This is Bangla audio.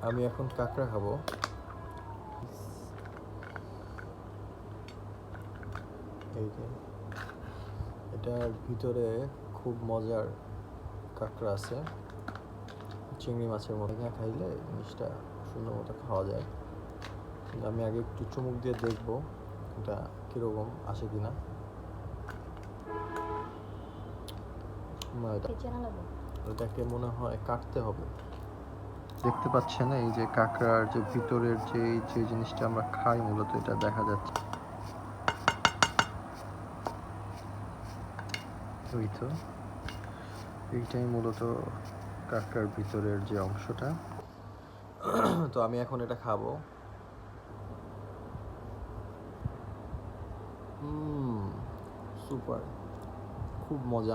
আমি এখন কাঁকড়া খাবো। এই যে এটার ভিতরে খুব মজার কাঁকড়া আছে, চিংড়ি মাছের মতো। খাইলে জিনিসটা সুন্দর মতো খাওয়া যায়, কিন্তু আমি আগে একটু চুমুক দিয়ে দেখবো এটা কীরকম আসে কিনা। এটাকে মনে হয় কাটতে হবে। দেখতে পাচ্ছেন এই যে কাঁকড়ার যে ভিতরের যে জিনিসটা আমরা খাই, মূলত এটা দেখা যাচ্ছে। ওই তো এইটাই মূলত কাঁকড়ার ভিতরের যে অংশটা। তো আমি এখন এটা খাবো। সুপার, খুব মজা।